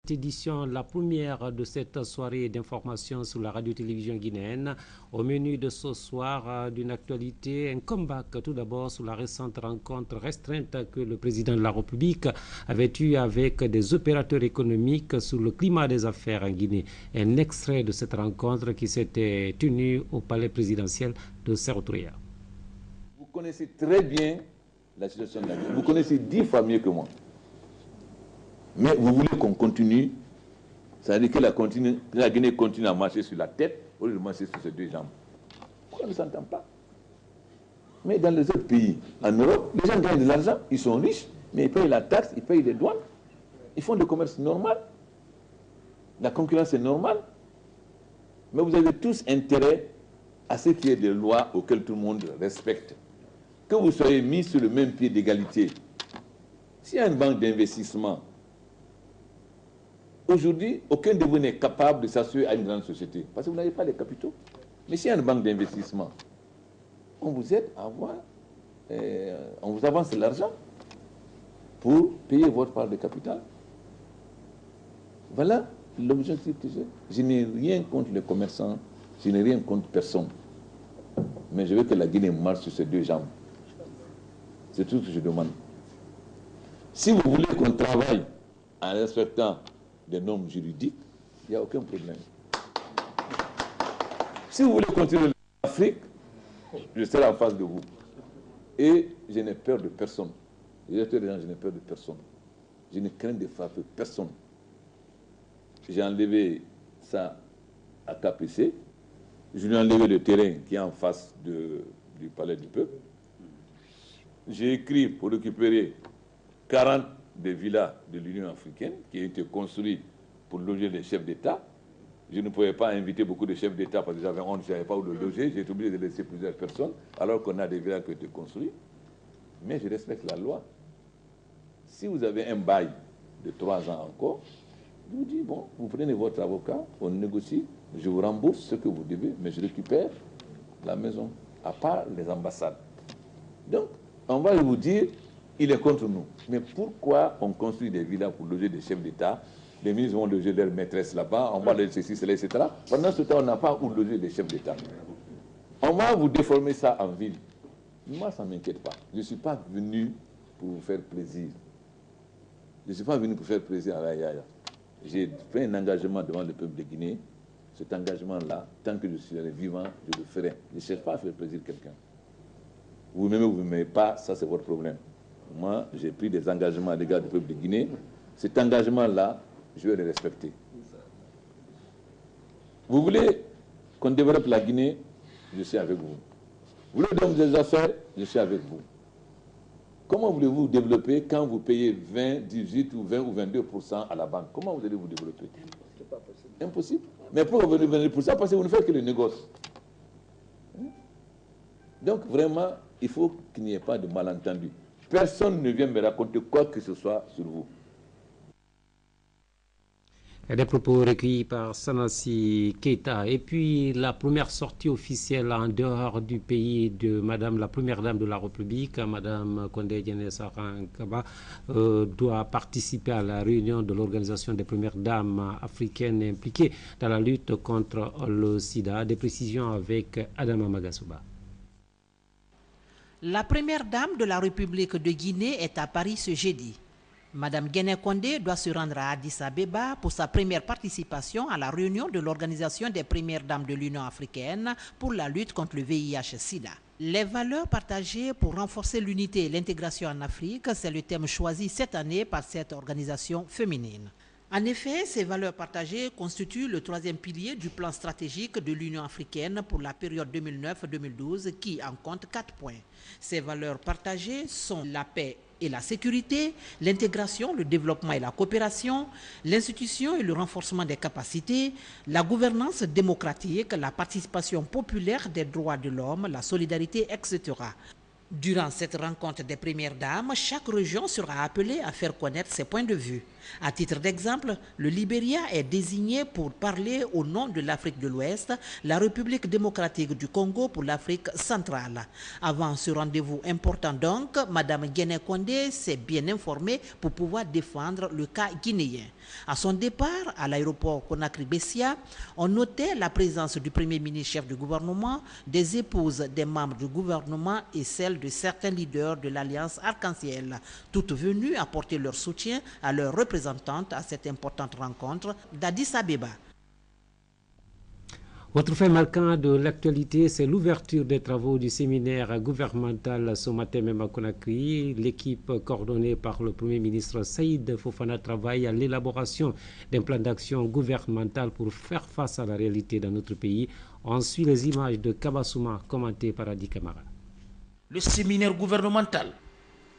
cette édition, la première de cette soirée d'information sur la radio-télévision guinéenne. Au menu de ce soir, d'une actualité, un comeback tout d'abord sur la récente rencontre restreinte que le président de la République avait eue avec des opérateurs économiques sur le climat des affaires en Guinée. Un extrait de cette rencontre qui s'était tenue au palais présidentiel de Sékou-Touré. Vous connaissez très bien la situation de la Guinée. Vous connaissez 10 fois mieux que moi. Mais vous voulez qu'on continue, ça veut dire que la Guinée continue à marcher sur la tête au lieu de marcher sur ses deux jambes. Pourquoi on ne s'entend pas? Mais dans les autres pays, en Europe, les gens gagnent de l'argent, ils sont riches, mais ils payent la taxe, ils payent les douanes, ils font le commerce normal. La concurrence est normale. Mais vous avez tous intérêt à ce qu'il y ait des lois auxquelles tout le monde respecte. Que vous soyez mis sur le même pied d'égalité. S'il y a une banque d'investissement, aujourd'hui, aucun de vous n'est capable de s'assurer à une grande société, parce que vous n'avez pas les capitaux. Mais s'il y a une banque d'investissement, on vous aide à avoir, on vous avance l'argent pour payer votre part de capital. Voilà l'objectif que j'ai. Je n'ai rien contre les commerçants, je n'ai rien contre personne. Mais je veux que la Guinée marche sur ses deux jambes. C'est tout ce que je demande. Si vous voulez qu'on travaille en respectant des normes juridiques, il n'y a aucun problème. Si vous voulez continuer l'Afrique, je serai en face de vous. Et je n'ai peur de personne. Je n'ai peur de personne. Je ne crains de frapper personne. J'ai enlevé ça à KPC. Je lui ai enlevé le terrain qui est en face du palais du peuple. J'ai écrit pour récupérer 40 des villas de l'Union africaine qui ont été construites pour loger les chefs d'État. Je ne pouvais pas inviter beaucoup de chefs d'État parce que j'avais honte, je ne savais pas où le loger. J'ai été obligé de laisser plusieurs personnes alors qu'on a des villas qui ont été construites. Mais je respecte la loi. Si vous avez un bail de 3 ans encore, je vous dis, bon, vous prenez votre avocat, on négocie, je vous rembourse ce que vous devez, mais je récupère la maison, à part les ambassades. Donc, on va vous dire, il est contre nous. Mais pourquoi on construit des villas pour loger des chefs d'État? Les ministres vont loger leurs maîtresses là-bas, on va les ceci, cela, etc. Pendant ce temps, on n'a pas où loger des chefs d'État. On va vous déformer ça en ville. Moi, ça ne m'inquiète pas. Je ne suis pas venu pour vous faire plaisir. Je ne suis pas venu pour faire plaisir à la Yaya. J'ai fait un engagement devant le peuple de Guinée. Cet engagement-là, tant que je suis vivant, je le ferai. Je ne cherche pas à faire plaisir à quelqu'un. Vous m'aimez ou vous ne m'aimez pas, ça c'est votre problème. Moi, j'ai pris des engagements à l'égard du peuple de Guinée. Cet engagement-là, je vais le respecter. Vous voulez qu'on développe la Guinée, je suis avec vous. Vous voulez donc des affaires, je suis avec vous. Comment voulez-vous développer quand vous payez 20, 18 ou 20 ou 22% à la banque? Comment vous allez vous développer? C'est pas possible. Impossible. Mais pourquoi vous venez pour ça? Parce que vous ne faites que le négoce. Donc vraiment, il faut qu'il n'y ait pas de malentendu. Personne ne vient me raconter quoi que ce soit sur vous. Des propos recueillis par Sanassi Keita. Et puis la première sortie officielle en dehors du pays de Madame la Première Dame de la République, Madame Condé Diéné Sarankaba, doit participer à la réunion de l'Organisation des Premières Dames africaines impliquées dans la lutte contre le sida. Des précisions avec Adama Magasuba. La Première Dame de la République de Guinée est à Paris ce jeudi. Madame Guéné Condé doit se rendre à Addis Abeba pour sa première participation à la réunion de l'Organisation des Premières Dames de l'Union africaine pour la lutte contre le VIH-Sida. Les valeurs partagées pour renforcer l'unité et l'intégration en Afrique, c'est le thème choisi cette année par cette organisation féminine. En effet, ces valeurs partagées constituent le troisième pilier du plan stratégique de l'Union africaine pour la période 2009-2012 qui en compte 4 points. Ces valeurs partagées sont la paix et la sécurité, l'intégration, le développement et la coopération, l'institution et le renforcement des capacités, la gouvernance démocratique, la participation populaire des droits de l'homme, la solidarité, etc. Durant cette rencontre des premières dames, chaque région sera appelée à faire connaître ses points de vue. À titre d'exemple, le Libéria est désigné pour parler au nom de l'Afrique de l'Ouest, la République démocratique du Congo pour l'Afrique centrale. Avant ce rendez-vous important donc, Mme Guéné Condé s'est bien informée pour pouvoir défendre le cas guinéen. À son départ à l'aéroport Conakry-Bessia, on notait la présence du Premier ministre chef du gouvernement, des épouses des membres du gouvernement et celles de certains leaders de l'Alliance Arc-en-Ciel, toutes venues apporter leur soutien à leurs représentantes à cette importante rencontre d'Addis Abeba. Autre fait marquant de l'actualité, c'est l'ouverture des travaux du séminaire gouvernemental ce matin même à Conakry. L'équipe coordonnée par le Premier ministre Saïd Fofana travaille à l'élaboration d'un plan d'action gouvernemental pour faire face à la réalité dans notre pays. On suit les images de Kabasouma commentées par Adi Kamara. Le séminaire gouvernemental,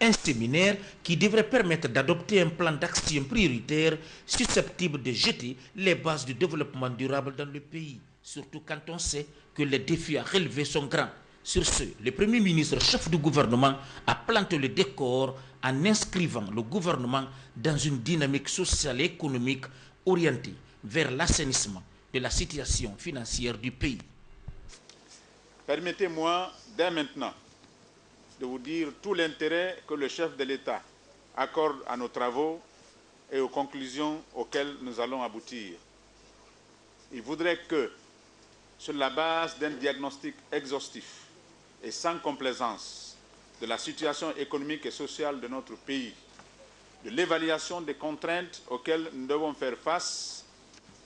un séminaire qui devrait permettre d'adopter un plan d'action prioritaire susceptible de jeter les bases du développement durable dans le pays, surtout quand on sait que les défis à relever sont grands. Sur ce, le Premier ministre chef du gouvernement a planté le décor en inscrivant le gouvernement dans une dynamique sociale et économique orientée vers l'assainissement de la situation financière du pays. Permettez-moi dès maintenant de vous dire tout l'intérêt que le chef de l'État accorde à nos travaux et aux conclusions auxquelles nous allons aboutir. Il voudrait que, sur la base d'un diagnostic exhaustif et sans complaisance de la situation économique et sociale de notre pays, de l'évaluation des contraintes auxquelles nous devons faire face,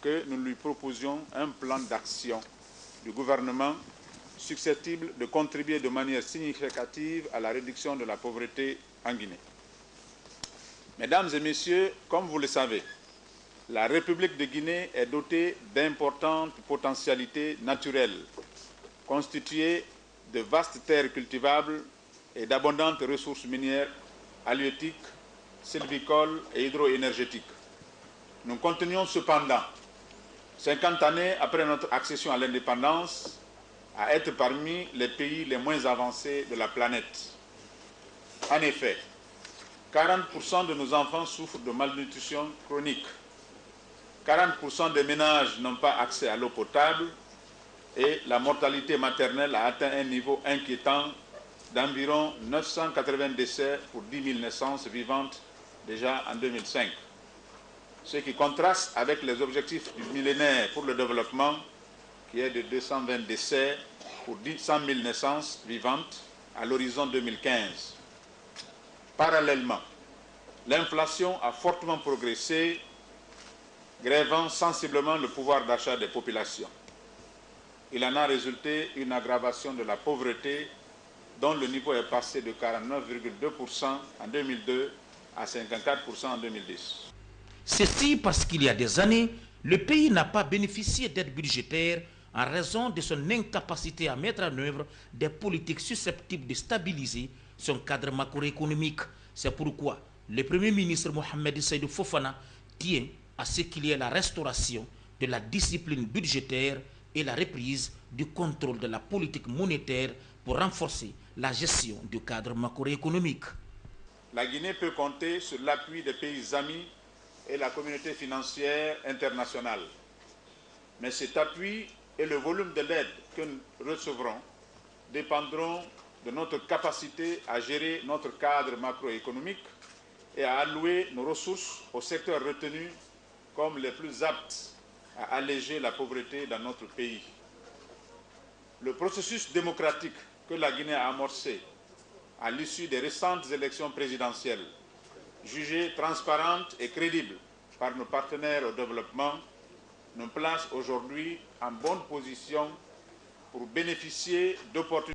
que nous lui proposions un plan d'action du gouvernement susceptible de contribuer de manière significative à la réduction de la pauvreté en Guinée. Mesdames et messieurs, comme vous le savez, la République de Guinée est dotée d'importantes potentialités naturelles, constituées de vastes terres cultivables et d'abondantes ressources minières, halieutiques, sylvicoles et hydroénergétiques. Nous continuons cependant, 50 années après notre accession à l'indépendance, à être parmi les pays les moins avancés de la planète. En effet, 40% de nos enfants souffrent de malnutrition chronique. 40% des ménages n'ont pas accès à l'eau potable et la mortalité maternelle a atteint un niveau inquiétant d'environ 980 décès pour 10 000 naissances vivantes déjà en 2005. Ce qui contraste avec les objectifs du millénaire pour le développement qui est de 220 décès pour 100 000 naissances vivantes à l'horizon 2015. Parallèlement, l'inflation a fortement progressé, grèvant sensiblement le pouvoir d'achat des populations. Il en a résulté une aggravation de la pauvreté dont le niveau est passé de 49,2% en 2002 à 54% en 2010. Ceci parce qu'il y a des années, le pays n'a pas bénéficié d'aide budgétaire en raison de son incapacité à mettre en œuvre des politiques susceptibles de stabiliser son cadre macroéconomique. C'est pourquoi le Premier ministre Mohamed Seydou Fofana tient à ce qu'il y ait la restauration de la discipline budgétaire et la reprise du contrôle de la politique monétaire pour renforcer la gestion du cadre macroéconomique. La Guinée peut compter sur l'appui des pays amis et la communauté financière internationale. Mais cet appui et le volume de l'aide que nous recevrons dépendront de notre capacité à gérer notre cadre macroéconomique et à allouer nos ressources aux secteurs retenus comme les plus aptes à alléger la pauvreté dans notre pays. Le processus démocratique que la Guinée a amorcé à l'issue des récentes élections présidentielles, jugées transparentes et crédibles par nos partenaires au développement, nous place aujourd'hui en bonne position pour bénéficier d'opportunités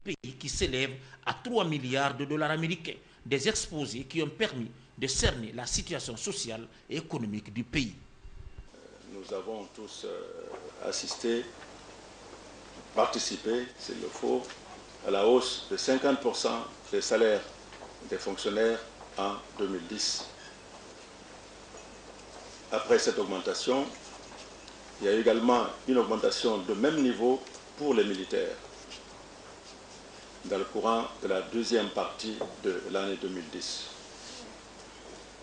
pays qui s'élève à 3 milliards de dollars américains. Des exposés qui ont permis de cerner la situation sociale et économique du pays. Nous avons tous assisté, participé, s'il le faut, à la hausse de 50% des salaires des fonctionnaires en 2010. Après cette augmentation, il y a également une augmentation de même niveau pour les militaires dans le courant de la deuxième partie de l'année 2010.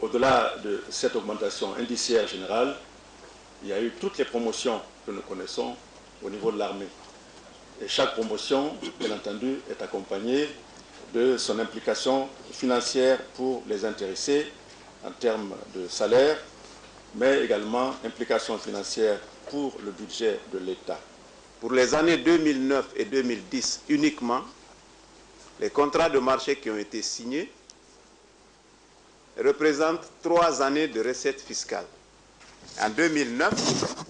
Au-delà de cette augmentation indiciaire générale, il y a eu toutes les promotions que nous connaissons au niveau de l'armée. Et chaque promotion, bien entendu, est accompagnée de son implication financière pour les intéressés en termes de salaire, mais également implication financière pour le budget de l'État. Pour les années 2009 et 2010 uniquement, les contrats de marché qui ont été signés représentent 3 années de recettes fiscales. En 2009,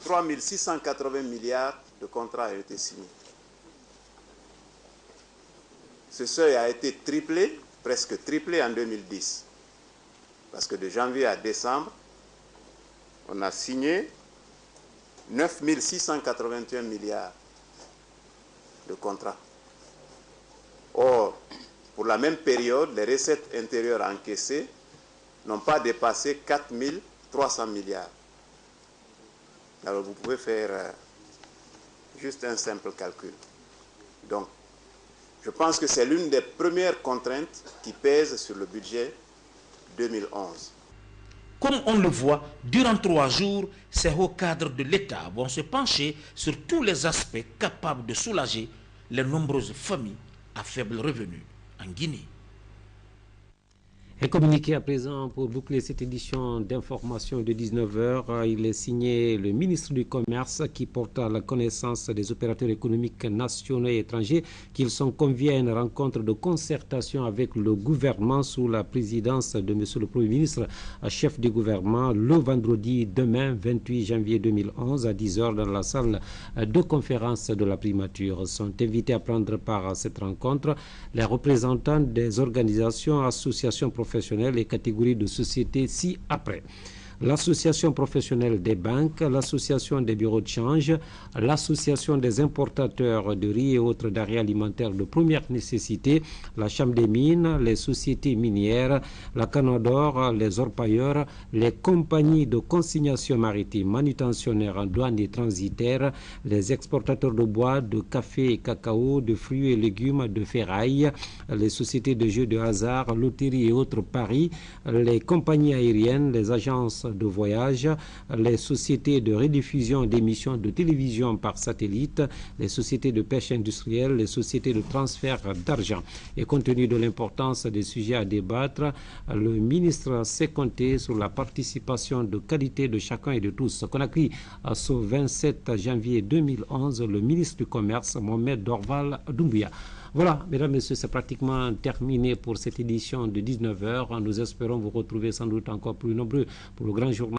3 680 milliards de contrats ont été signés. Ce seuil a été triplé, presque triplé en 2010. Parce que de janvier à décembre, on a signé 9 681 milliards de contrats. Or, pour la même période, les recettes intérieures encaissées n'ont pas dépassé 4 300 milliards. Alors vous pouvez faire juste un simple calcul. Donc, je pense que c'est l'une des premières contraintes qui pèsent sur le budget 2011. Comme on le voit, durant 3 jours, ces hauts cadres de l'État vont se pencher sur tous les aspects capables de soulager les nombreuses familles à faible revenu en Guinée. Et communiqué à présent pour boucler cette édition d'information de 19h, il est signé le ministre du Commerce qui porte à la connaissance des opérateurs économiques nationaux et étrangers qu'ils sont conviés à une rencontre de concertation avec le gouvernement sous la présidence de M. le Premier ministre, chef du gouvernement, le vendredi demain 28 janvier 2011 à 10h dans la salle de conférence de la primature. Sont invités à prendre part à cette rencontre les représentants des organisations, associations professionnelles et catégories de sociétés ci-après. L'association professionnelle des banques, l'association des bureaux de change, l'association des importateurs de riz et autres denrées alimentaires de première nécessité, la chambre des mines, les sociétés minières, la Canador, les orpailleurs, les compagnies de consignation maritime, manutentionnaires en douane et transitaires, les exportateurs de bois, de café et cacao, de fruits et légumes, de ferraille, les sociétés de jeux de hasard, loteries et autres paris, les compagnies aériennes, les agences de voyage, les sociétés de rediffusion d'émissions de télévision par satellite, les sociétés de pêche industrielle, les sociétés de transfert d'argent. Et compte tenu de l'importance des sujets à débattre, le ministre s'est compté sur la participation de qualité de chacun et de tous. Conakry, ce 27 janvier 2011, le ministre du Commerce, Mohamed Dorval Doumbouya. Voilà, mesdames et messieurs, c'est pratiquement terminé pour cette édition de 19h. Nous espérons vous retrouver sans doute encore plus nombreux pour le grand journal.